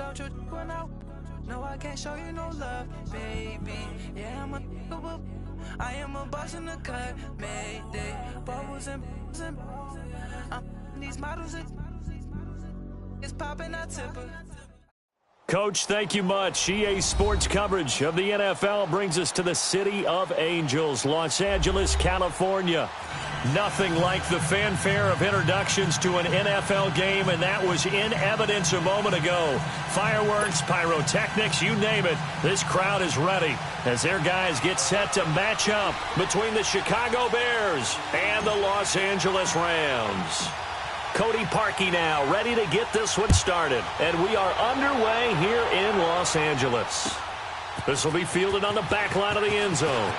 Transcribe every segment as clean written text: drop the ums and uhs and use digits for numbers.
about you when no, I can't show you no love, baby. Yeah, I am a boss in the cut, mayday. Bubbles and these models it's popping out tipper. Coach, thank you much. EA Sports coverage of the NFL brings us to the City of Angels, Los Angeles, California. Nothing like the fanfare of introductions to an NFL game, and that was in evidence a moment ago. Fireworks, pyrotechnics, you name it. This crowd is ready as their guys get set to match up between the Chicago Bears and the Los Angeles Rams. Cody Parkey now ready to get this one started, and we are underway here in Los Angeles. This will be fielded on the back line of the end zone.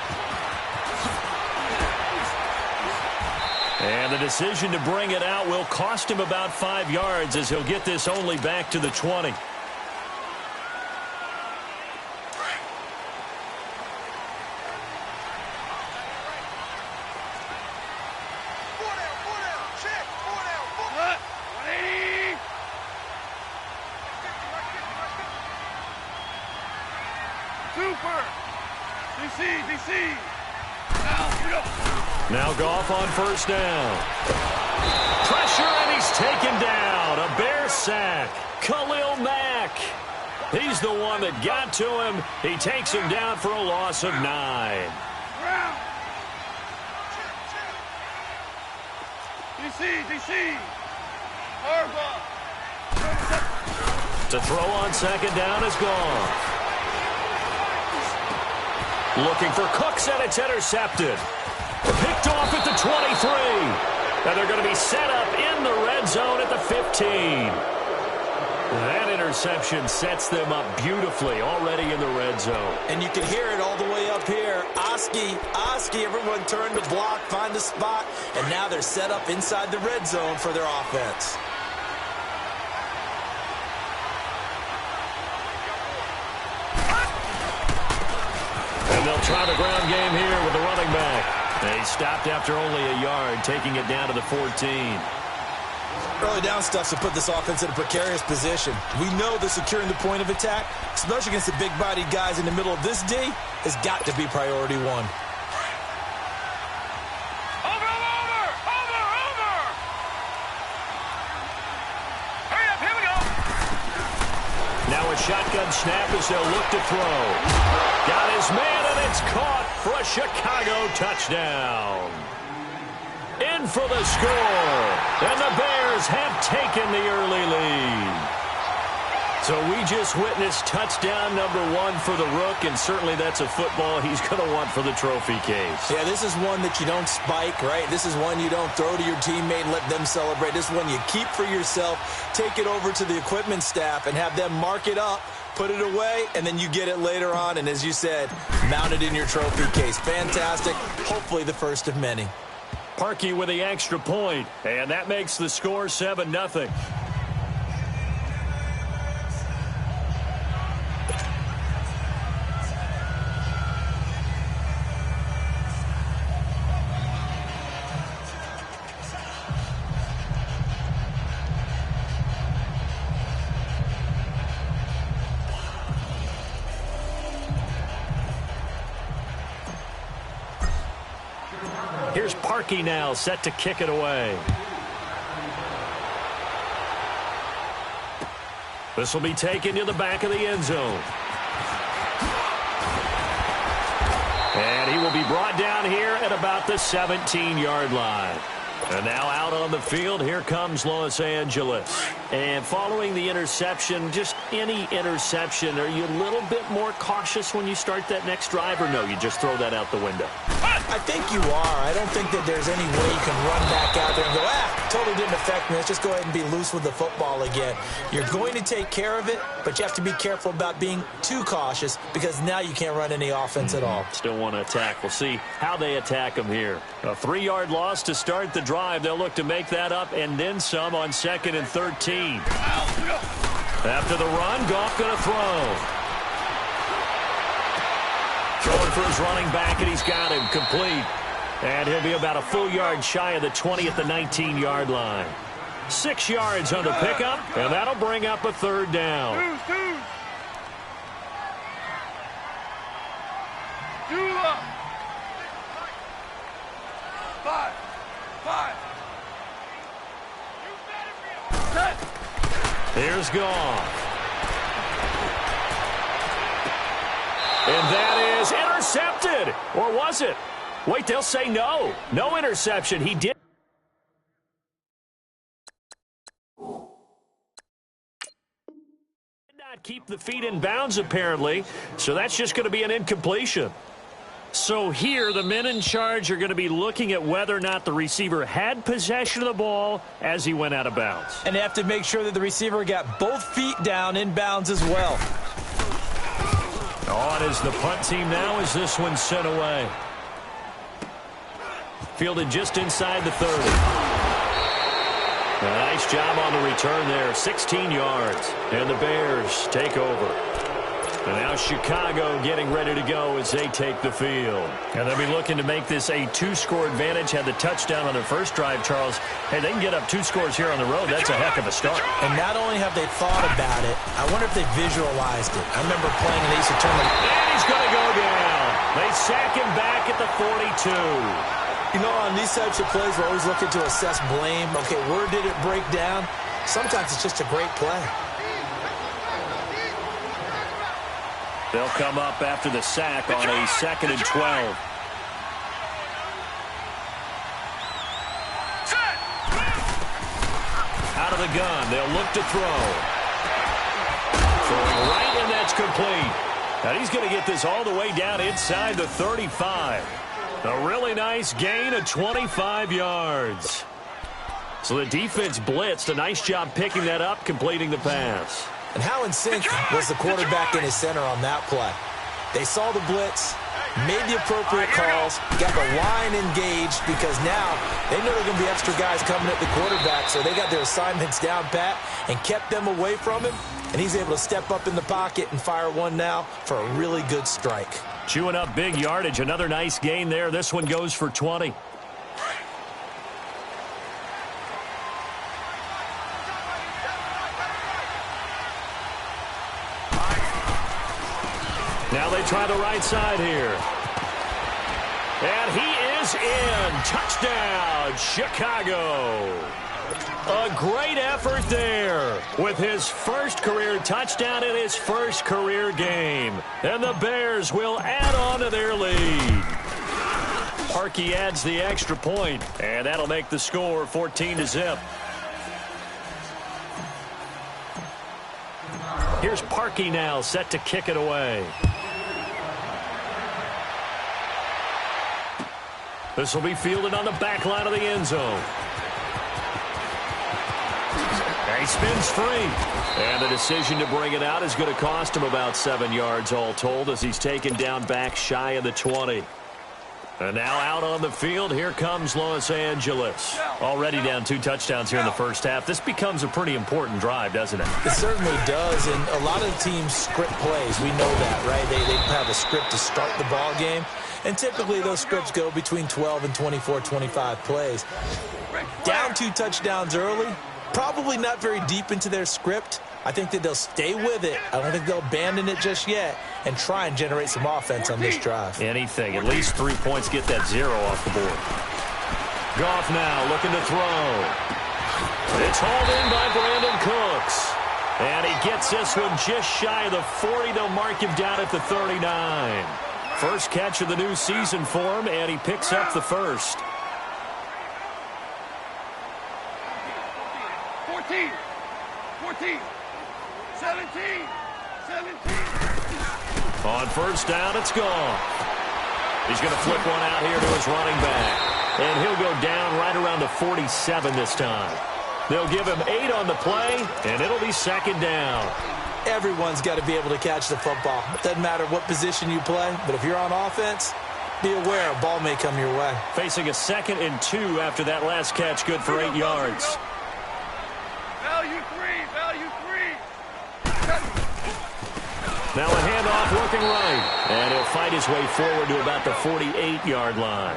And the decision to bring it out will cost him about 5 yards as he'll get this only back to the 20. Now Goff on first down. Pressure, and he's taken down. A Bear sack. Khalil Mack. He's the one that got to him. He takes him down for a loss of 9. DC. To throw on second down is gone. Looking for Cooks, and it's intercepted. Picked off at the 23. And they're going to be set up in the red zone at the 15. That interception sets them up beautifully already in the red zone. And you can hear it all the way up here. Oski, everyone turned to block, find a spot, and now they're set up inside the red zone for their offense. And they'll try the ground game here with the running back. They stopped after only a yard, taking it down to the 14. Early down stuff to put this offense in a precarious position. We know that securing the point of attack, especially against the big-bodied guys in the middle of this D, has got to be priority one. Over! Hurry up, here we go! Now a shotgun snap as they'll look to throw. Got his man, and it's caught for a Chicago touchdown. In for the score, and the Bears have taken the early lead. So we just witnessed touchdown number 1 for the Rook, and certainly that's a football he's going to want for the trophy case. Yeah, this is one that you don't spike, right? This is one you don't throw to your teammate and let them celebrate. This is one you keep for yourself, take it over to the equipment staff, and have them mark it up, put it away, and then you get it later on, and as you said, mount it in your trophy case. Fantastic. Hopefully the first of many. Parkey with the extra point, and that makes the score 7-0. Here's Parkey now, set to kick it away. This will be taken to the back of the end zone. And he will be brought down here at about the 17-yard line. And now out on the field, here comes Los Angeles. And following the interception, just any interception, are you a little bit more cautious when you start that next drive, or no, you just throw that out the window? I think you are. I don't think that there's any way you can run back out there and go, totally didn't affect me. Let's just go ahead and be loose with the football again. You're going to take care of it, but you have to be careful about being too cautious because now you can't run any offense at all. Still want to attack. We'll see how they attack them here. A 3-yard loss to start the drive. They'll look to make that up and then some on 2nd and 13. After the run, Goff going to throw. Throwing for his running back, and he's got him complete. And he'll be about a full yard shy of the 20 at the 19-yard line. 6 yards on the pickup, and that'll bring up a third down. Here's Goff. And that is intercepted. Or was it? Wait, they'll say no. No interception. He did not keep the feet in bounds, apparently. So that's just going to be an incompletion. So here, the men in charge are going to be looking at whether or not the receiver had possession of the ball as he went out of bounds. And they have to make sure that the receiver got both feet down in bounds as well. On is the punt team now as this one's sent away. Fielded just inside the 30. A nice job on the return there, 16 yards. And the Bears take over. And now Chicago getting ready to go as they take the field. And they'll be looking to make this a 2-score advantage. Had the touchdown on their first drive, Charles. Hey, they can get up 2 scores here on the road. That's a heck of a start. And not only have they thought about it, I wonder if they visualized it. I remember playing and they used to turn the... And he's going to go down. They sack him back at the 42. You know, on these types of plays, we're always looking to assess blame. Okay, where did it break down? Sometimes it's just a great play. They'll come up after the sack on a 2nd and 12. Out of the gun, they'll look to throw. Throwing right, and that's complete. And he's going to get this all the way down inside the 35. A really nice gain of 25 yards. So the defense blitzed. A nice job picking that up, completing the pass. And how in sync was the quarterback and his center on that play? They saw the blitz, made the appropriate calls, got the line engaged because now they know there are going to be extra guys coming at the quarterback, so they got their assignments down pat and kept them away from him, and he's able to step up in the pocket and fire one now for a really good strike. Chewing up big yardage. Another nice gain there. This one goes for 20. Now they try the right side here. And he is in. Touchdown, Chicago. A great effort there with his first career touchdown in his first career game. And the Bears will add on to their lead. Parkey adds the extra point, and that'll make the score 14-0. Here's Parkey now set to kick it away. This will be fielded on the back line of the end zone. He spins free. And the decision to bring it out is going to cost him about 7 yards all told as he's taken down back shy of the 20. And now out on the field, here comes Los Angeles. Already down 2 touchdowns here in the first half. This becomes a pretty important drive, doesn't it? It certainly does, and a lot of teams script plays. We know that, right? They have a script to start the ball game, and typically those scripts go between 12 and 24, 25 plays. Down 2 touchdowns early, probably not very deep into their script. I think that they'll stay with it. I don't think they'll abandon it just yet and try and generate some offense on this drive. Anything. At least 3 points, get that 0 off the board. Goff now looking to throw. It's hauled in by Brandon Cooks. And he gets this one just shy of the 40. They'll mark him down at the 39. First catch of the new season for him, and he picks up the first. 14. 17. On first down, it's gone. He's going to flip one out here to his running back. And he'll go down right around the 47 this time. They'll give him 8 on the play, and it'll be second down. Everyone's got to be able to catch the football. It doesn't matter what position you play, but if you're on offense, be aware a ball may come your way. Facing a 2nd and 2 after that last catch, good for 8 yards. Value 3. Now a handoff working right. And he'll fight his way forward to about the 48-yard line.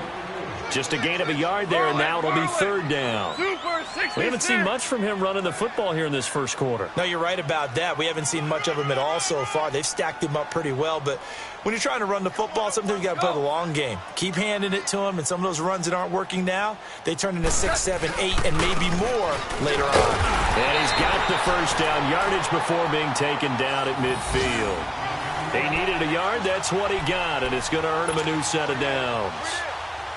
Just a gain of a yard there, and now it'll be third down. Super 6. We haven't seen much from him running the football here in this first quarter. No, you're right about that. We haven't seen much of him at all so far. They've stacked him up pretty well, but when you're trying to run the football, sometimes you got to play the long game. Keep handing it to him, and some of those runs that aren't working now, they turn into 6, 7, 8, and maybe more later on. And he's got the first down yardage before being taken down at midfield. He needed a yard. That's what he got, and it's going to earn him a new set of downs.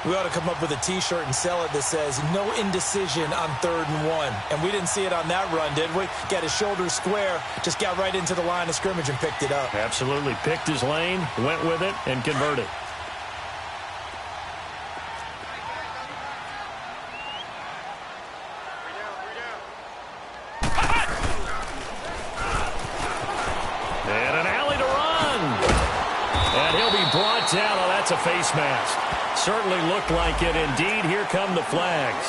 We ought to come up with a T-shirt and sell it that says, no indecision on 3rd and 1. And we didn't see it on that run, did we? Got his shoulders square, just got right into the line of scrimmage and picked it up. Absolutely. Picked his lane, went with it, and converted. And an alley to run. And he'll be brought down. Oh, that's a face mask. Certainly looked like it. Indeed, here come the flags.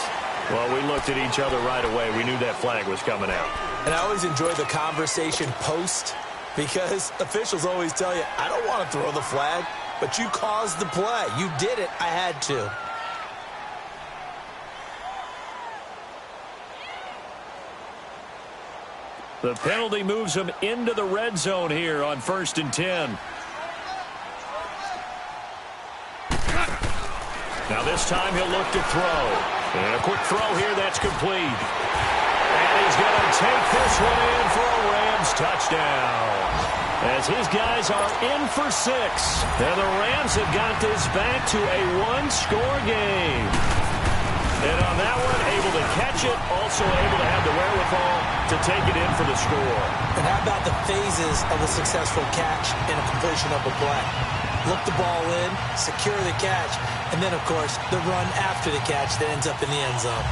Well, we looked at each other right away. We knew that flag was coming out. And I always enjoy the conversation post because officials always tell you, I don't want to throw the flag, but you caused the play. You did it. I had to. The penalty moves him into the red zone here on 1st and 10. Now this time he'll look to throw. And a quick throw here, that's complete. And he's going to take this one in for a Rams touchdown. As his guys are in for 6. And the Rams have got this back to a 1-score game. And on that one, able to catch it, also able to have the wherewithal to take it in for the score. And how about the phases of a successful catch and a completion of a play? Look the ball in, secure the catch, and then, of course, the run after the catch that ends up in the end zone.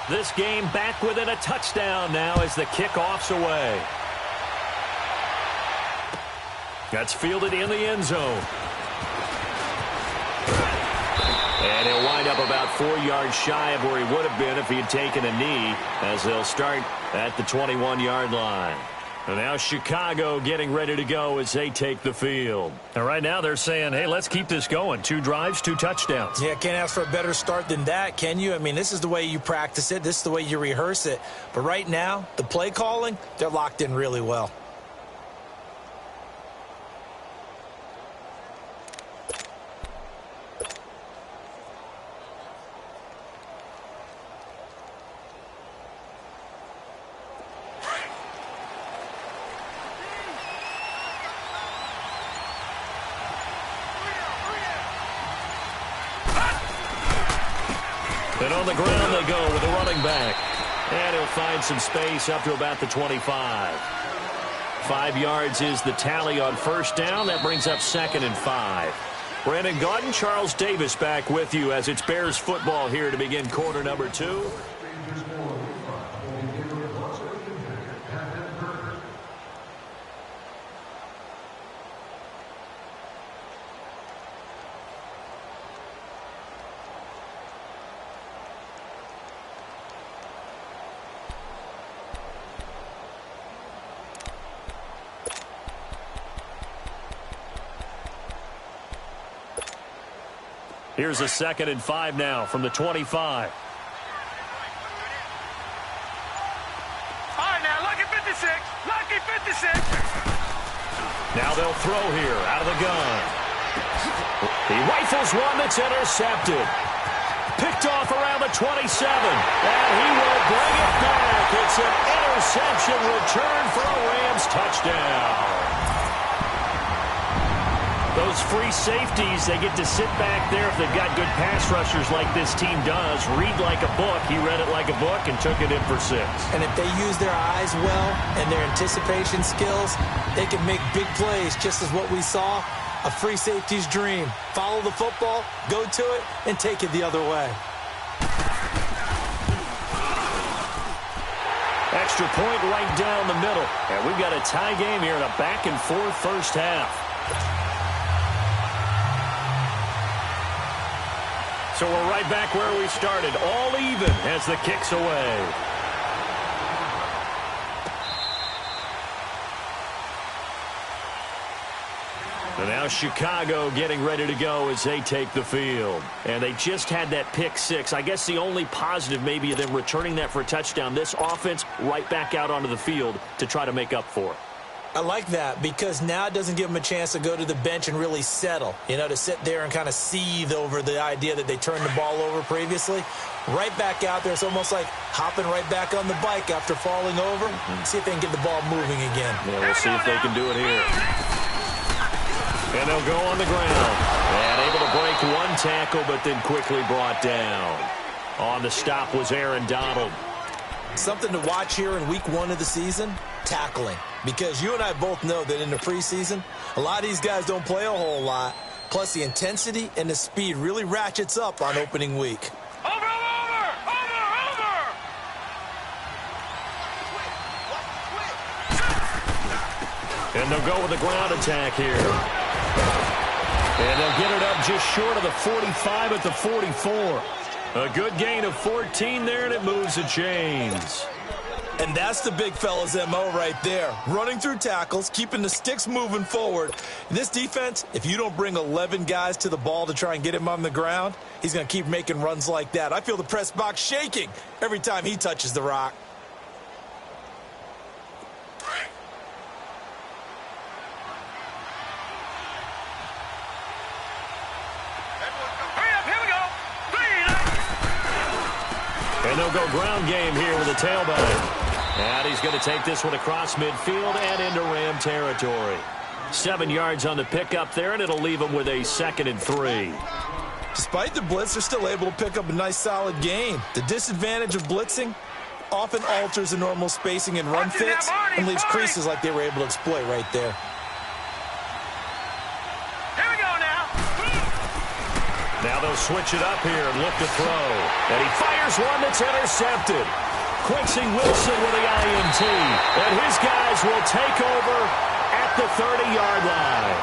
This game back within a touchdown now as the kickoff's away. That's fielded in the end zone. And he'll wind up about 4 yards shy of where he would have been if he had taken a knee, as they'll start at the 21-yard line. And now Chicago getting ready to go as they take the field. And right now they're saying, hey, let's keep this going. 2 drives, 2 touchdowns. Yeah, can't ask for a better start than that, can you? I mean, this is the way you practice it. This is the way you rehearse it. But right now, the play calling, they're locked in really well. And on the ground they go with a running back. And he'll find some space up to about the 25. 5 yards is the tally on first down. That brings up 2nd and 5. Brandon Gaudin, Charles Davis back with you as it's Bears football here to begin quarter number 2. Here's a 2nd and 5 now from the 25. All right, now, lucky 56. Lucky 56. Now they'll throw here out of the gun. He rifles one that's intercepted. Picked off around the 27. And he will bring it back. It's an interception return for a Rams touchdown. Those free safeties, they get to sit back there if they've got good pass rushers like this team does. Read like a book. He read it like a book and took it in for 6. And if they use their eyes well and their anticipation skills, they can make big plays, just as what we saw, a free safety's dream. Follow the football, go to it, and take it the other way. Extra point right down the middle. And we've got a tie game here in a back-and-forth first half. So we're right back where we started, all even as the kick's away. And now Chicago getting ready to go as they take the field. And they just had that pick six. I guess the only positive maybe of them returning that for a touchdown. This offense right back out onto the field to try to make up for it. I like that because now it doesn't give them a chance to go to the bench and really settle, to sit there and kind of seethe over the idea that they turned the ball over previously. Right back out there. It's almost like hopping right back on the bike after falling over. See if they can get the ball moving again. Yeah, we'll see if they can do it here. And they'll go on the ground. And able to break one tackle, but then quickly brought down. On the stop was Aaron Donald. Something to watch here in week 1 of the season, tackling. Because you and I both know that in the preseason, a lot of these guys don't play a whole lot. Plus, the intensity and the speed really ratchets up on opening week. Over! And they'll go with the ground attack here. And they'll get it up just short of the 45 at the 44. A good gain of 14 there, and it moves the chains. And that's the big fella's MO right there. Running through tackles, keeping the sticks moving forward. In this defense, if you don't bring 11 guys to the ball to try and get him on the ground, he's going to keep making runs like that. I feel the press box shaking every time he touches the rock. And they'll go ground game here with a tailback. And he's going to take this one across midfield and into Ram territory. 7 yards on the pickup there, and it'll leave him with a 2nd and 3. Despite the blitz, they're still able to pick up a nice solid gain. The disadvantage of blitzing often alters the normal spacing and run fits and leaves creases like they were able to exploit right there. Here we go now. Now they'll switch it up here and look to throw. And he fires one that's intercepted. Quincy Wilson with the INT. And his guys will take over at the 30-yard line.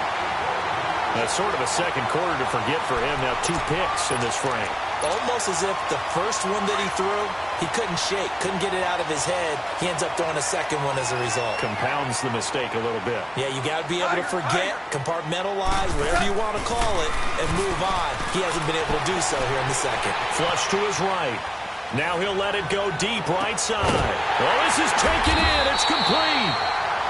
That's sort of a second quarter to forget for him. Now 2 picks in this frame. Almost as if the first one that he threw, he couldn't shake, couldn't get it out of his head. He ends up throwing a second one as a result. Compounds the mistake a little bit. Yeah, you got to be able to forget, compartmentalize, whatever you want to call it, and move on. He hasn't been able to do so here in the second. Flush to his right. Now he'll let it go deep right side. Oh, this is taken in. It's complete.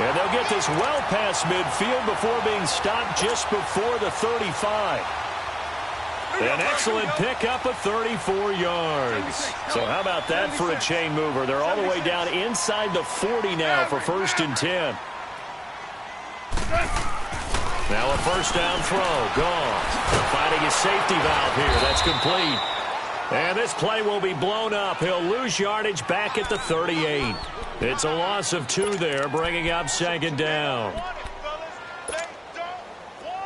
And they'll get this well past midfield before being stopped just before the 35. An excellent pickup of 34 yards. So how about that for a chain mover? They're all the way down inside the 40 now for 1st and 10. Now a first down throw. Gone. Finding his safety valve here. That's complete. And this play will be blown up. He'll lose yardage back at the 38. It's a loss of 2 there, bringing up 2nd down.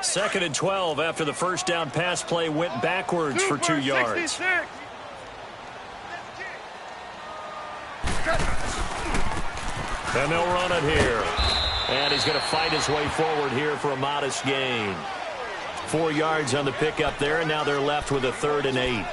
2nd and 12 after the first down pass play went backwards for 2 yards. And they'll run it here. And he's going to fight his way forward here for a modest gain. 4 yards on the pickup there, and now they're left with a 3rd and 8.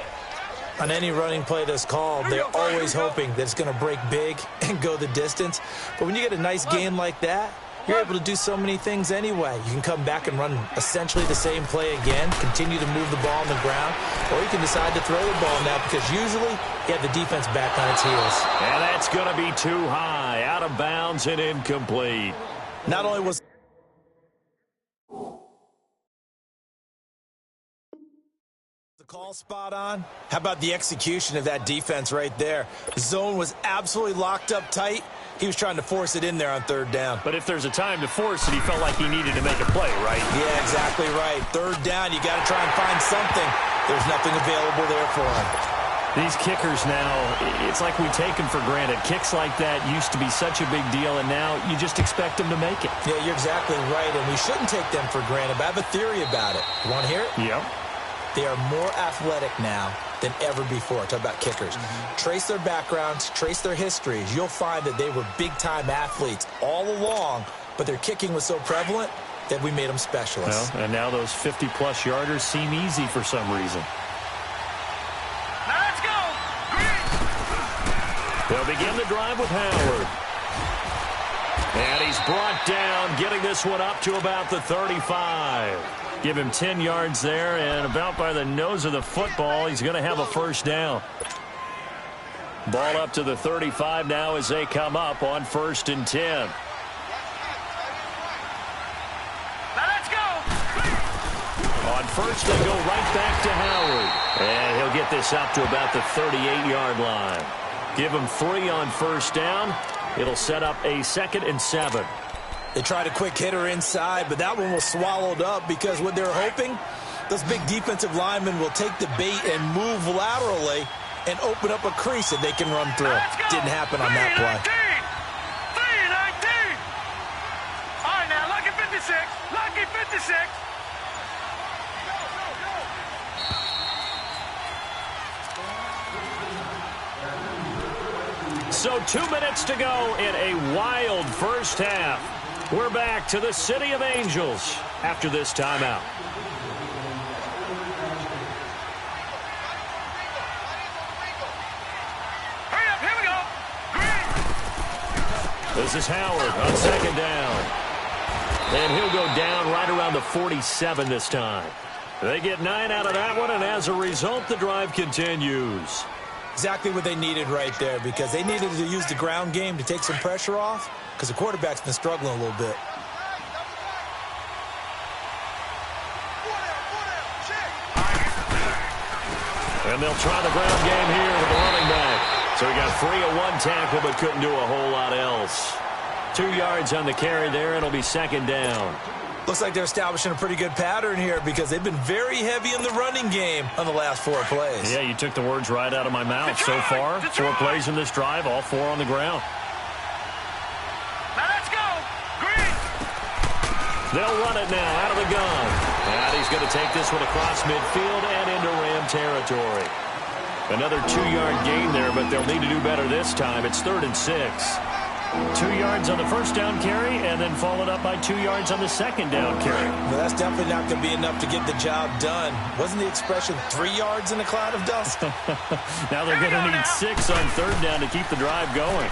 On any running play that's called, they're always hoping that it's going to break big and go the distance. But when you get a nice gain like that, you're able to do so many things anyway. You can come back and run essentially the same play again, continue to move the ball on the ground, or you can decide to throw the ball now because usually you have the defense back on its heels. And that's going to be too high, out of bounds and incomplete. Not only was the call spot on, how about the execution of that defense right there? The zone was absolutely locked up tight. He was trying to force it in there on 3rd down. But if there's a time to force it, he felt like he needed to make a play, right? Yeah, exactly right. 3rd down, you got to try and find something. There's nothing available there for him. These kickers now, it's like we take them for granted. Kicks like that used to be such a big deal, and now you just expect them to make it. Yeah, you're exactly right, and we shouldn't take them for granted. But I have a theory about it. You want to hear it? Yep. They are more athletic now than ever before. Talk about kickers. Trace their backgrounds, trace their histories. You'll find that they were big-time athletes all along, but their kicking was so prevalent that we made them specialists. Well, and now those 50-plus yarders seem easy for some reason. They'll begin the drive with Howard. And he's brought down, getting this one up to about the 35. Give him 10 yards there, and about by the nose of the football, he's going to have a first down. Ball up to the 35 now as they come up on 1st and 10. Now let's go. On first, they go right back to Howard. And he'll get this up to about the 38-yard line. Give him 3 on first down. It'll set up a 2nd and 7. They tried a quick hitter inside, but that one was swallowed up because what they're hoping, those big defensive linemen will take the bait and move laterally and open up a crease that they can run through. Didn't happen on that play. 3-19. All right, now, lucky 56. Lucky 56. So 2 minutes to go in a wild first half. We're back to the City of Angels after this timeout. Hurry up, here we go. This is Howard on 2nd down. And he'll go down right around the 47 this time. They get 9 out of that one, and as a result, the drive continues. Exactly what they needed right there, because they needed to use the ground game to take some pressure off, because the quarterback's been struggling a little bit. And they'll try the ground game here with the running back. So he got 3 of 1 tackle, but couldn't do a whole lot else. 2 yards on the carry there. It'll be 2nd down. Looks like they're establishing a pretty good pattern here because they've been very heavy in the running game on the last 4 plays. Yeah, you took the words right out of my mouth. So far, 4 plays in this drive, all 4 on the ground. Now let's go. Green. They'll run it now out of the gun. And he's going to take this one across midfield and into Ram territory. Another 2-yard gain there, but they'll need to do better this time. It's 3rd and 6. 2 yards on the first down carry, and then followed up by 2 yards on the 2nd down carry. Well, that's definitely not going to be enough to get the job done. Wasn't the expression 3 yards in a cloud of dust? Now they're going to need 6 on 3rd down to keep the drive going.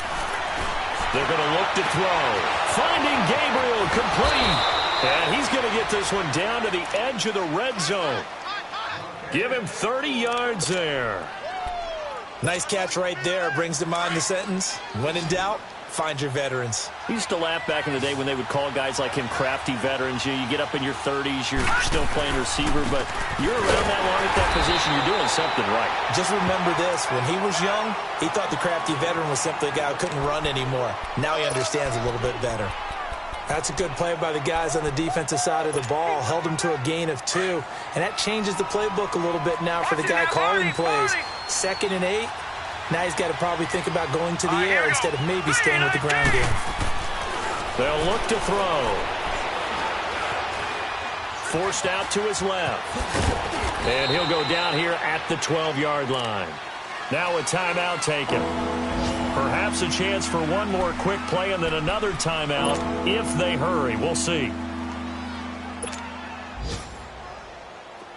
They're going to look to throw. Finding Gabriel complete. And he's going to get this one down to the edge of the red zone. Give him 30 yards there. Nice catch right there. Brings to mind the sentence, when in doubt, find your veterans. I used to laugh back in the day when they would call guys like him crafty veterans. You get up in your 30s, you're still playing receiver, but you're around that long at that position, you're doing something right. Just remember this, when he was young, he thought the crafty veteran was simply a guy who couldn't run anymore. Now he understands a little bit better. That's a good play by the guys on the defensive side of the ball. Held him to a gain of 2, and that changes the playbook a little bit now for the guy calling plays. 2nd and 8. Now he's got to probably think about going to the air instead of maybe staying with the ground game. They'll look to throw. Forced out to his left. And he'll go down here at the 12-yard line. Now a timeout taken. Perhaps a chance for one more quick play and then another timeout if they hurry. We'll see.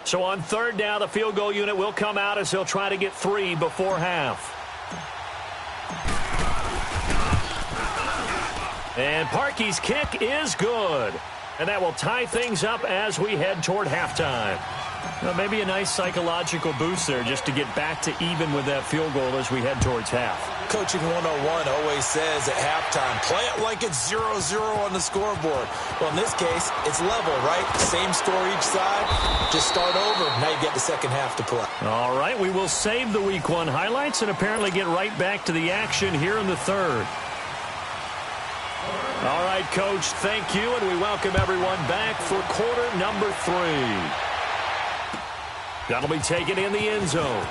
So on 3rd down, the field goal unit will come out as they'll try to get 3 before half. And Parkey's kick is good. And that will tie things up as we head toward halftime. Well, maybe a nice psychological boost there just to get back to even with that field goal as we head towards half. Coaching 101 always says at halftime, play it like it's 0-0 on the scoreboard. Well, in this case, it's level, right? Same score each side. Just start over. Now you get the second half to play. All right, we will save the Week 1 highlights and apparently get right back to the action here in the 3rd. All right, Coach, thank you, and we welcome everyone back for quarter number 3. That'll be taken in the end zone.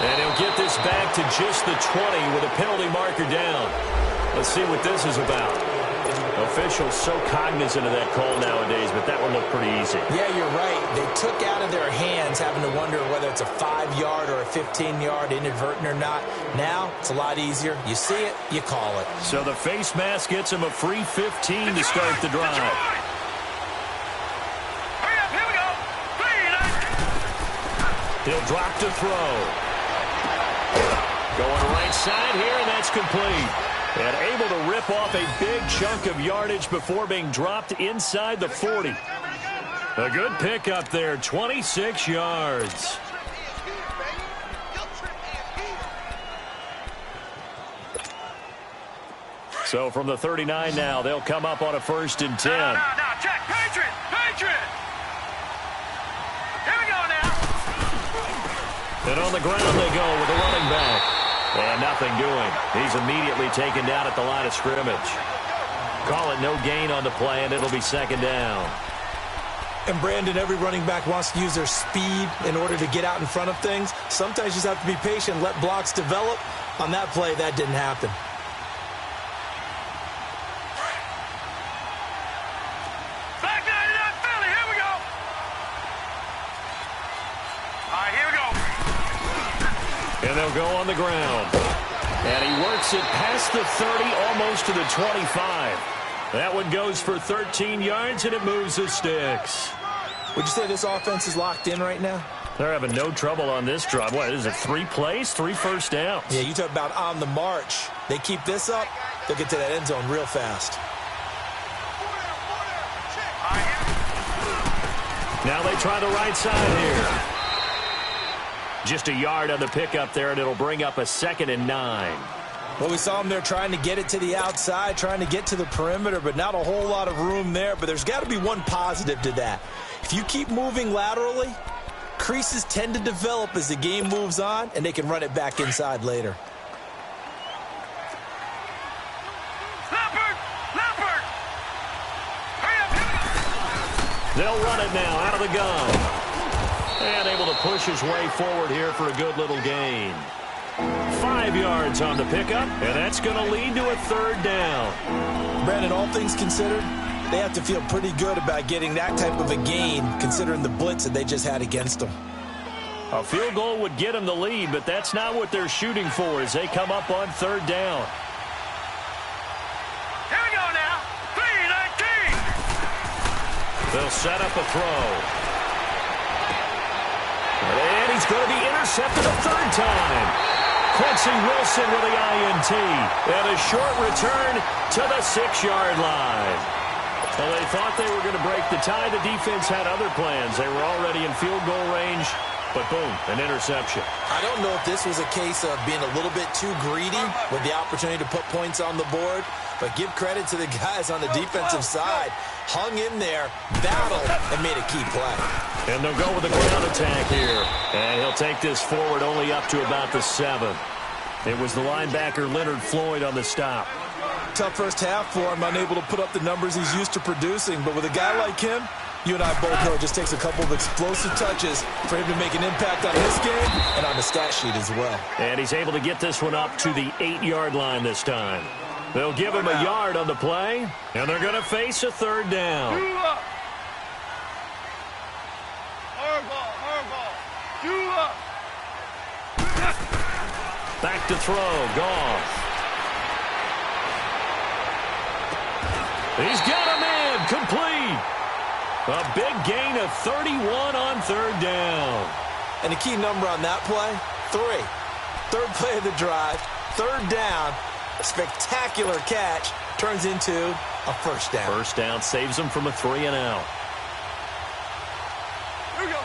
And he'll get this back to just the 20 with a penalty marker down. Let's see what this is about. Officials so cognizant of that call nowadays, but that one looked pretty easy. Yeah, you're right. They took out of their hands having to wonder whether it's a 5-yard or a 15-yard inadvertent or not. Now, it's a lot easier. You see it, you call it. So the face mask gets him a free 15 to start the drive. Hurry up, here we go. 3-9. He'll drop to throw. Going right side here, and that's complete. And able to rip off a big chunk of yardage before being dropped inside the 40. A good pickup there, 26 yards. So from the 39 now, they'll come up on a 1st and 10. No, check. Patriot! Here we go now. And on the ground they go with the running back. And nothing doing. He's immediately taken down at the line of scrimmage. Call it no gain on the play, and it'll be 2nd down. And Brandon, every running back wants to use their speed in order to get out in front of things. Sometimes you just have to be patient, let blocks develop. On that play, that didn't happen. And they'll go on the ground. And he works it past the 30, almost to the 25. That one goes for 13 yards, and it moves the sticks. Would you say this offense is locked in right now? They're having no trouble on this drive. What, is it 3 plays, 3 first downs? Yeah, you talk about on the march. They keep this up, they'll get to that end zone real fast. Now they try the right side here. Just a yard on the pickup there, and it'll bring up a 2nd and 9. Well, we saw them there trying to get it to the outside, trying to get to the perimeter, but not a whole lot of room there. But there's got to be one positive to that. If you keep moving laterally, creases tend to develop as the game moves on, and they can run it back inside later. They'll run it now out of the gun. And able to push his way forward here for a good little gain. 5 yards on the pickup, and that's going to lead to a 3rd down. Brandon, all things considered, they have to feel pretty good about getting that type of a gain, considering the blitz that they just had against them. A field goal would get them the lead, but that's not what they're shooting for as they come up on 3rd down. Here we go now. 3-19. They'll set up a throw. And he's going to be intercepted a 3rd time. Quincy Wilson with the INT. And a short return to the 6-yard line. Well, they thought they were going to break the tie. The defense had other plans. They were already in field goal range. But boom, an interception. I don't know if this was a case of being a little bit too greedy with the opportunity to put points on the board, but give credit to the guys on the defensive side. Hung in there, battled, and made a key play. And they'll go with a ground attack here. And he'll take this forward only up to about the 7. It was the linebacker Leonard Floyd on the stop. Tough first half for him, unable to put up the numbers he's used to producing, but with a guy like him, you and I both know it just takes a couple of explosive touches for him to make an impact on his game and on the stat sheet as well. And he's able to get this one up to the 8-yard line this time. They'll give him a yard on the play, and they're going to face a 3rd down. Back to throw, Goff. He's got him in, complete. A big gain of 31 on 3rd down. And the key number on that play, 3. 3rd play of the drive, 3rd down, a spectacular catch, turns into a 1st down. 1st down saves them from a 3-and-out.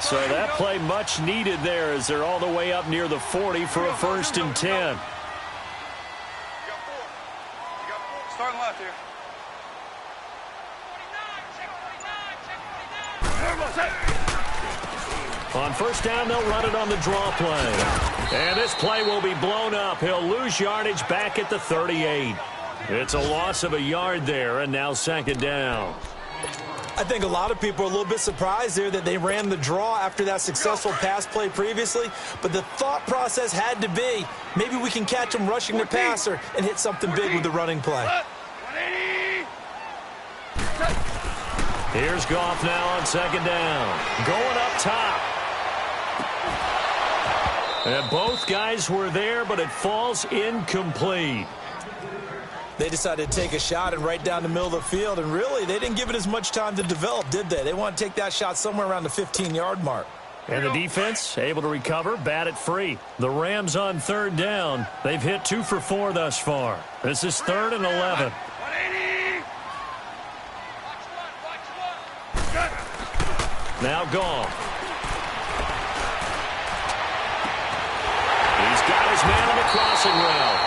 So that play much needed there as they're all the way up near the 40 for a 1st and 10. You got 4. Starting left here. On 1st down, they'll run it on the draw play. And this play will be blown up. He'll lose yardage back at the 38. It's a loss of a yard there, and now 2nd down. I think a lot of people are a little bit surprised there that they ran the draw after that successful pass play previously. But the thought process had to be, maybe we can catch him rushing the passer and hit something big with the running play. Here's Goff now on 2nd down. Going up top. And both guys were there, but it falls incomplete. They decided to take a shot and right down the middle of the field, and really, they didn't give it as much time to develop, did they? They want to take that shot somewhere around the 15-yard mark. And the defense able to recover, bat it free. The Rams on third down. They've hit 2 for 4 thus far. This is 3rd and 11. 180. Now gone. He's got his man on the crossing route.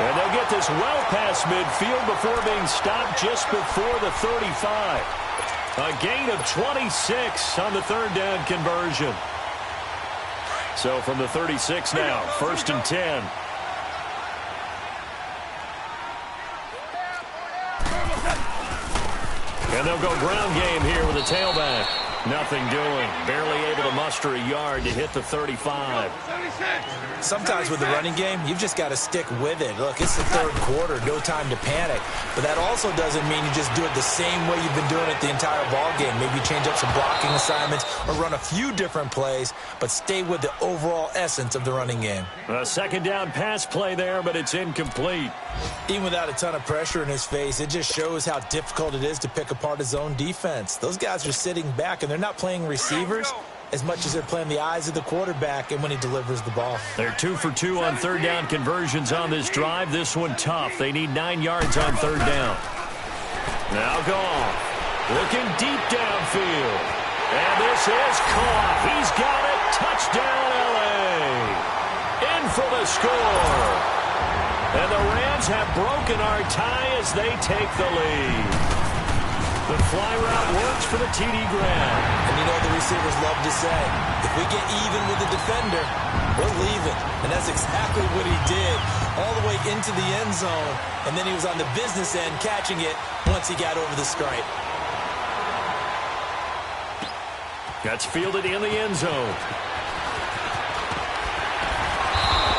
And they'll get this well past midfield before being stopped just before the 35. A gain of 26 on the 3rd down conversion. So from the 36 now, 1st and 10. And they'll go ground game here with a tailback. Nothing doing. Barely able to muster a yard to hit the 35. Sometimes with the running game, you've just got to stick with it. Look, it's the 3rd quarter, no time to panic. But that also doesn't mean you just do it the same way you've been doing it the entire ball game. Maybe change up some blocking assignments or run a few different plays, but stay with the overall essence of the running game. A 2nd down pass play there, but it's incomplete. Even without a ton of pressure in his face, it just shows how difficult it is to pick apart his own defense. Those guys are sitting back, and they're not playing receivers as much as they're playing the eyes of the quarterback and when he delivers the ball. They're 2 for 2 on 3rd down conversions on this drive. This one tough. They need 9 yards on 3rd down. Now gone. Looking deep downfield. And this is caught. He's got it. Touchdown, L.A. In for the score. And the Rams have broken our tie as they take the lead. The fly route works for the TD grab. And you know the receivers love to say, if we get even with the defender, we're leaving. And that's exactly what he did, all the way into the end zone. And then he was on the business end catching it once he got over the stripe. That's fielded in the end zone.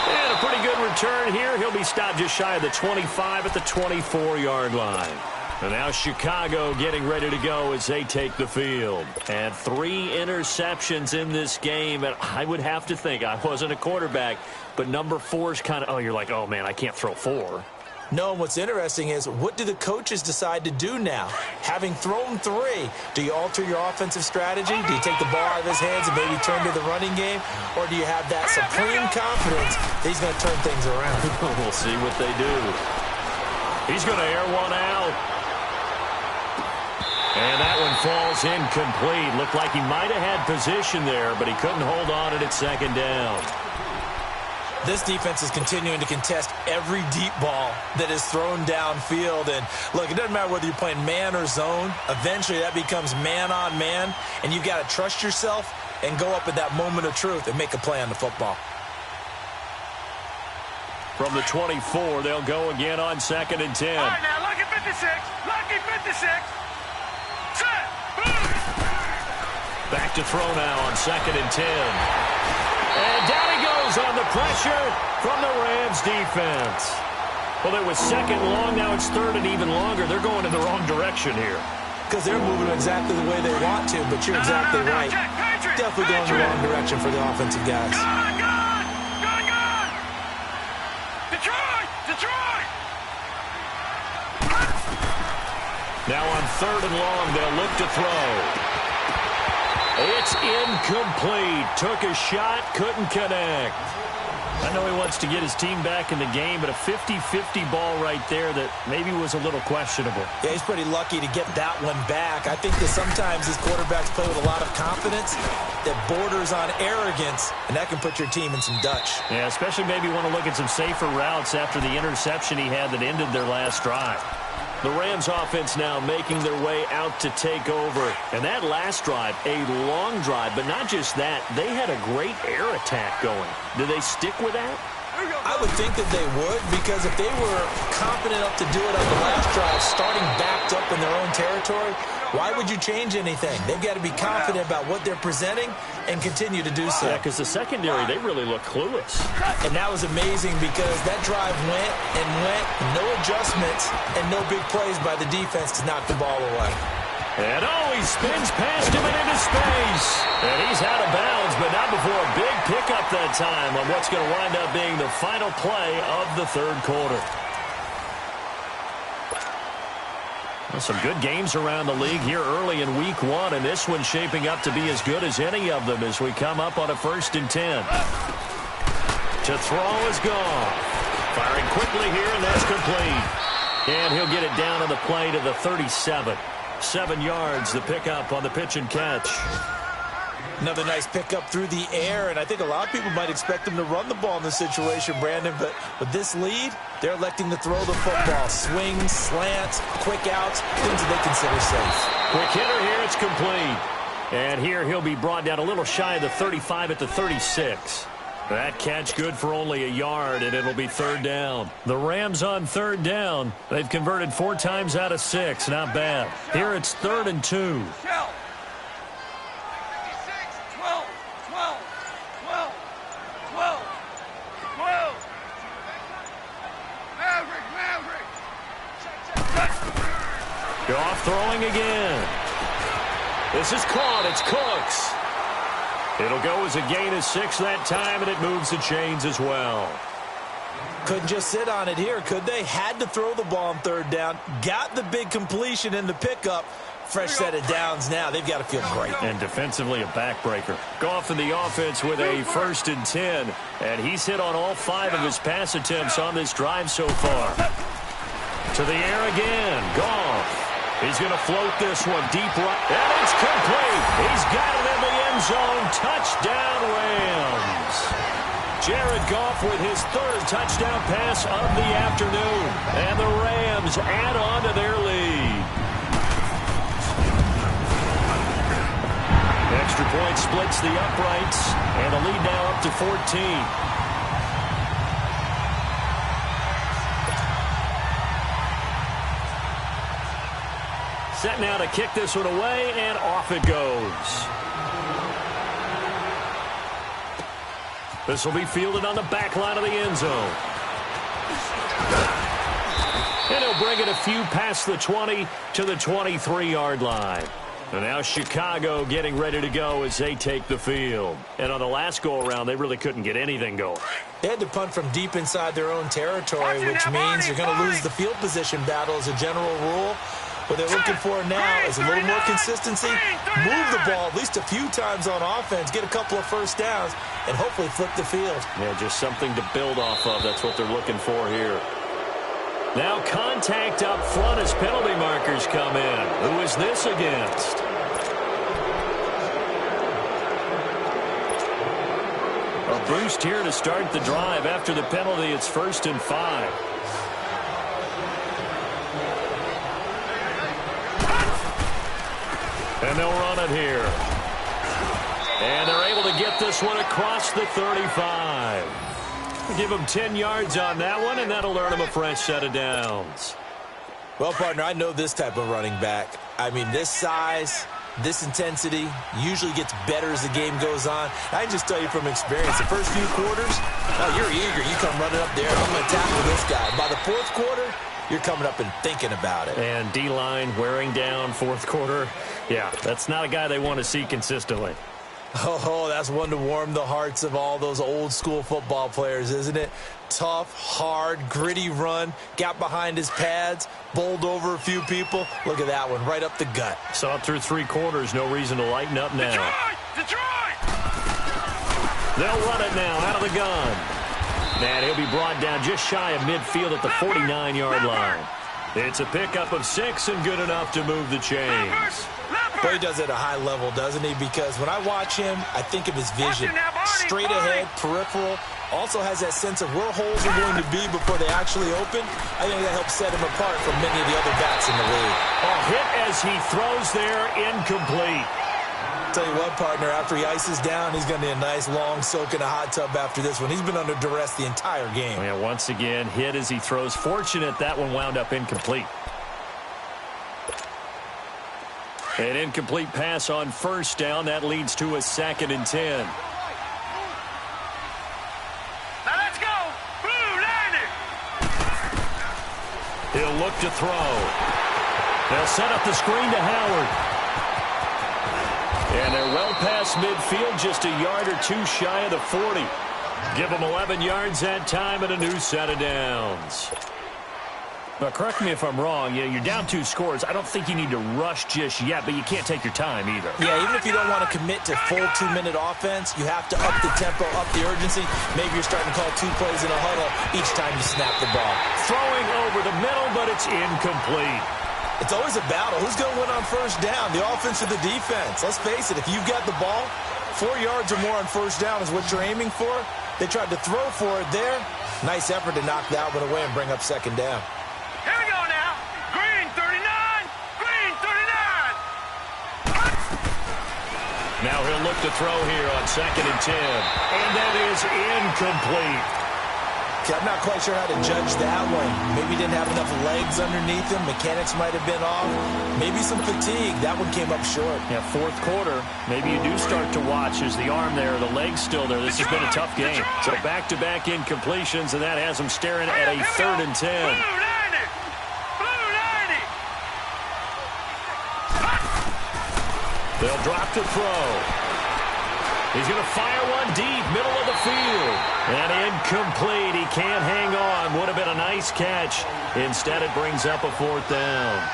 And a pretty good return here. He'll be stopped just shy of the 25 at the 24-yard line. And now Chicago getting ready to go as they take the field. And 3 interceptions in this game. And I would have to think, I wasn't a quarterback, but number 4 is kind of, you're like, oh, man, I can't throw 4. No, and what's interesting is, what do the coaches decide to do now? Having thrown 3, do you alter your offensive strategy? Do you take the ball out of his hands and maybe turn to the running game? Or do you have that supreme confidence that he's going to turn things around? We'll see what they do. He's going to air one out. And that one falls incomplete. Looked like he might have had position there, but he couldn't hold on it at 2nd down. This defense is continuing to contest every deep ball that is thrown downfield. And look, it doesn't matter whether you're playing man or zone. Eventually that becomes man on man, and you've got to trust yourself and go up at that moment of truth and make a play on the football. From the 24, they'll go again on 2nd and 10. All right, now, lucky 56. Lucky 56. Set. Back to throw now on 2nd and 10. And down he goes on the pressure from the Rams defense. Well, it was 2nd long. Now it's 3rd and even longer. They're going in the wrong direction here. Because they're moving exactly the way they want to, but you're exactly right. Definitely going in the wrong direction for the offensive guys. Gone. Detroit. Now on 3rd and long, they'll look to throw. It's incomplete. Took a shot, couldn't connect. I know he wants to get his team back in the game, but a 50-50 ball right there that maybe was a little questionable. Yeah, he's pretty lucky to get that one back. I think that sometimes these quarterbacks play with a lot of confidence that borders on arrogance, and that can put your team in some Dutch. Yeah, especially maybe want to look at some safer routes after the interception he had that ended their last drive. The Rams offense now making their way out to take over. And that last drive, a long drive, but not just that. They had a great air attack going. Do they stick with that? I would think that they would, because if they were confident enough to do it on the last drive, starting backed up in their own territory, why would you change anything? They've got to be confident about what they're presenting and continue to do so. Yeah, because the secondary, they really look clueless. And that was amazing because that drive went, no adjustments, and no big plays by the defense to knock the ball away. And he spins past him and into space. And he's out of bounds, but not before a big pickup that time on what's going to wind up being the final play of the 3rd quarter. Well, some good games around the league here early in week 1, and this one's shaping up to be as good as any of them as we come up on a 1st and 10. To throw is gone. Firing quickly here, and that's complete. And he'll get it down on the play to the 37. 7 yards, the pickup on the pitch and catch. Another nice pickup through the air, and I think a lot of people might expect him to run the ball in this situation, Brandon, but with this lead, they're electing to throw the football. Swings, slants, quick outs, things that they consider safe. Quick hitter here, it's complete. And here he'll be brought down a little shy of the 35 at the 36. That catch good for only a yard, and it'll be 3rd down. The Rams on 3rd down. They've converted 4 times out of 6. Not bad. Here it's 3rd and 2. Goff throwing again. This is caught. It's Cooks. It'll go as a gain of 6 that time, and it moves the chains as well. Couldn't just sit on it here, could they? Had to throw the ball on 3rd down. Got the big completion in the pickup. Fresh set of downs now. They've got to feel great. And defensively, a backbreaker. Goff in the offense with a 1st and 10. And he's hit on all 5 of his pass attempts on this drive so far. To the air again. Goff. He's going to float this one deep right. And it's complete. He's got it in the end zone. Touchdown, Rams. Jared Goff with his 3rd touchdown pass of the afternoon. And the Rams add on to their lead. Extra point splits the uprights. And the lead now up to 14. Set now to kick this one away, and off it goes. This will be fielded on the back line of the end zone. And he'll bring it a few past the 20 to the 23-yard line. And now Chicago getting ready to go as they take the field. And on the last go-around, they really couldn't get anything going. They had to punt from deep inside their own territory, which means you're going to lose the field position battle as a general rule. What they're looking for now is a little more consistency, move the ball at least a few times on offense, get a couple of 1st downs, and hopefully flip the field. Yeah, just something to build off of. That's what they're looking for here. Now contact up front as penalty markers come in. Who is this against? A boost here to start the drive. After the penalty, it's 1st and 5. And they'll run it here. And they're able to get this one across the 35. Give them 10 yards on that one, and that'll earn them a fresh set of downs. Well, partner, I know this type of running back. I mean, this size, this intensity usually gets better as the game goes on. I can just tell you from experience, the first few quarters, oh, you're eager. You come running up there, I'm going to tackle this guy. By the 4th quarter, you're coming up and thinking about it. And D-line wearing down 4th quarter. Yeah, that's not a guy they want to see consistently. Oh, that's one to warm the hearts of all those old school football players, isn't it? Tough, hard, gritty run, got behind his pads, bowled over a few people. Look at that one, right up the gut. Saw it through 3 quarters, no reason to lighten up now. Detroit! They'll run it now out of the gun. And he'll be brought down just shy of midfield at the 49-yard line. It's a pickup of 6 and good enough to move the chains. Boy, he does it at a high level, doesn't he? Because when I watch him, I think of his vision. Straight ahead, peripheral. Also has that sense of where holes are going to be before they actually open. I think that helps set him apart from many of the other backs in the league. A hit as he throws there, incomplete. Tell you what, partner, after he ices down, he's going to need a nice long soak in a hot tub after this one. He's been under duress the entire game. Yeah, once again, hit as he throws. Fortunate that one wound up incomplete. An incomplete pass on 1st down. That leads to a 2nd and 10. Now let's go. Blue, line it. He'll look to throw. They'll set up the screen to Howard. And they're well past midfield, just a yard or 2 shy of the 40. Give them 11 yards that time and a new set of downs. But correct me if I'm wrong, you're down 2 scores. I don't think you need to rush just yet, but you can't take your time either. Yeah, even if you don't want to commit to full 2-minute offense, you have to up the tempo, up the urgency. Maybe you're starting to call 2 plays in a huddle each time you snap the ball. Throwing over the middle, but it's incomplete. It's always a battle. Who's going to win on first down, the offense or the defense? Let's face it, if you've got the ball, 4 yards or more on first down is what you're aiming for. They tried to throw for it there. Nice effort to knock that one away and bring up second down. Here we go now. Green 39. Green 39. Now he'll look to throw here on 2nd and 10. And that is incomplete. Okay, I'm not quite sure how to judge that one. Maybe he didn't have enough legs underneath him. Mechanics might have been off. Maybe some fatigue. That one came up short. Yeah, 4th quarter. Maybe you do start to watch as the arm there, the leg's still there. This has been a tough game. So back-to-back incompletions, and that has them staring at a 3rd and 10. Blue 90. Blue 90. They'll drop to throw. He's going to fire one deep, middle of the field. And incomplete. He can't hang on. Would have been a nice catch. Instead, it brings up a 4th down.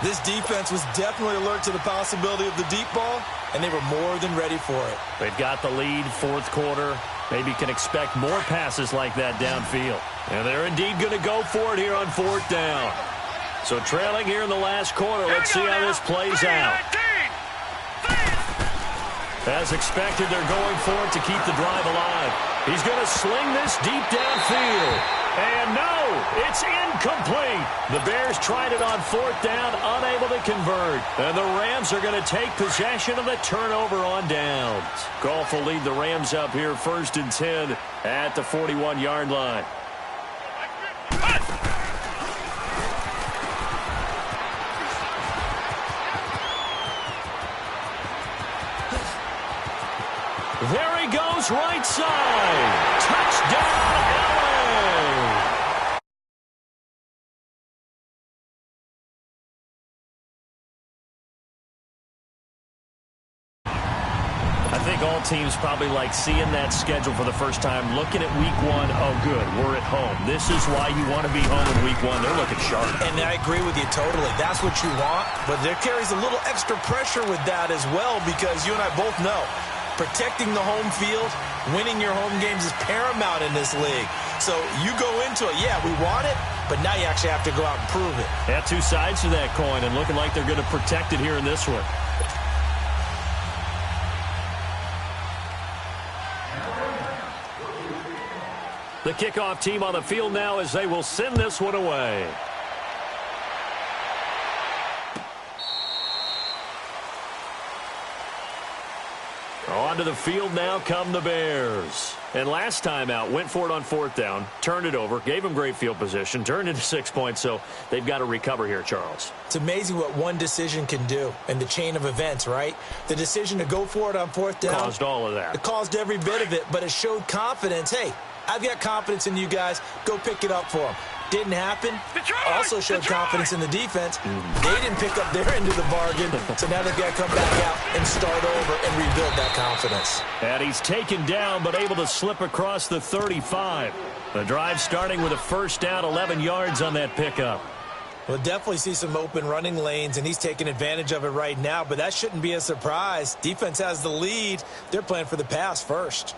This defense was definitely alert to the possibility of the deep ball, and they were more than ready for it. They've got the lead, 4th quarter. Maybe can expect more passes like that downfield. And they're indeed going to go for it here on 4th down. So trailing here in the last quarter. Let's see how this plays out. As expected, they're going for it to keep the drive alive. He's going to sling this deep downfield. And no, it's incomplete. The Bears tried it on 4th down, unable to convert. And the Rams are going to take possession of the turnover on downs. Goff will lead the Rams up here 1st and 10 at the 41-yard line. There he goes, right side. Touchdown, LA. I think all teams probably like seeing that schedule for the first time, looking at week 1. Oh, good, we're at home. This is why you want to be home in week 1. They're looking sharp. And I agree with you totally. That's what you want. But there carries a little extra pressure with that as well, because you and I both know protecting the home field, winning your home games is paramount in this league. So you go into it, yeah, we want it, but now you actually have to go out and prove it. Yeah, 2 sides to that coin, and looking like they're going to protect it here in this one. The kickoff team on the field now as they will send this one away. Onto the field now come the Bears. And last time out, went for it on 4th down, turned it over, gave them great field position, turned into 6 points, so they've got to recover here, Charles. It's amazing what one decision can do in the chain of events, right? The decision to go for it on 4th down caused all of that. It caused every bit of it, but it showed confidence. Hey, I've got confidence in you guys. Go pick it up for them. Didn't happen. Also showed confidence in the defense. They didn't pick up their end of the bargain, so now they've got to come back out and start over and rebuild that confidence. And he's taken down, but able to slip across the 35. The drive starting with a 1st down, 11 yards on that pickup. We'll definitely see some open running lanes, and he's taking advantage of it right now, but that shouldn't be a surprise. Defense has the lead. They're playing for the pass first.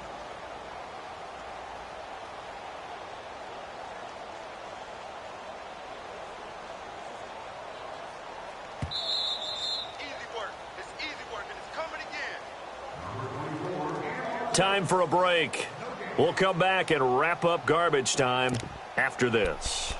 Time for a break. We'll come back and wrap up garbage time after this.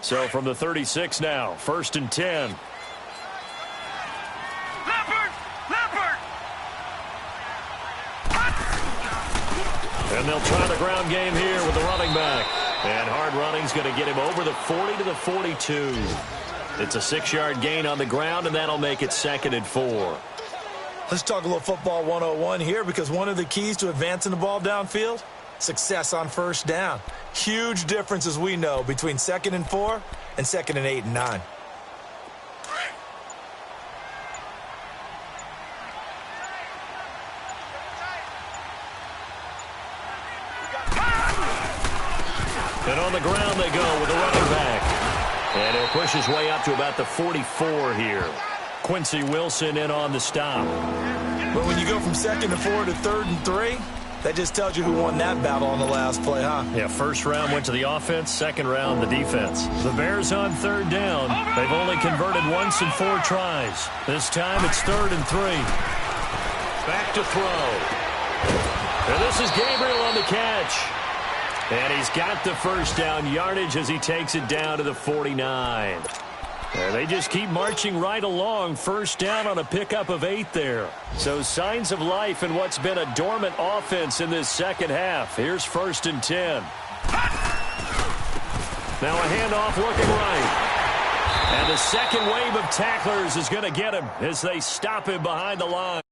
So from the 36 now, 1st and 10. Leopard! And they'll try the ground game here with the running back. And hard running's going to get him over the 40 to the 42. It's a 6-yard gain on the ground, and that'll make it 2nd and 4. Let's talk a little football 101 here, because one of the keys to advancing the ball downfield, success on first down. Huge difference, as we know, between 2nd and 4 and 2nd and 8 and 9. And on the ground they go with the running back. And he'll push his way up to about the 44 here. Quincy Wilson in on the stop. But when you go from 2nd and 4 to 3rd and 3, that just tells you who won that battle on the last play, huh? Yeah, first round went to the offense, second round the defense. The Bears on 3rd down. They've only converted once in 4 tries. This time it's 3rd and 3. Back to throw. And this is Gabriel on the catch. And he's got the first down yardage as he takes it down to the 49. They just keep marching right along. First down on a pickup of 8 there. So signs of life in what's been a dormant offense in this second half. Here's 1st and 10. Now a handoff looking right. And the second wave of tacklers is going to get him as they stop him behind the line.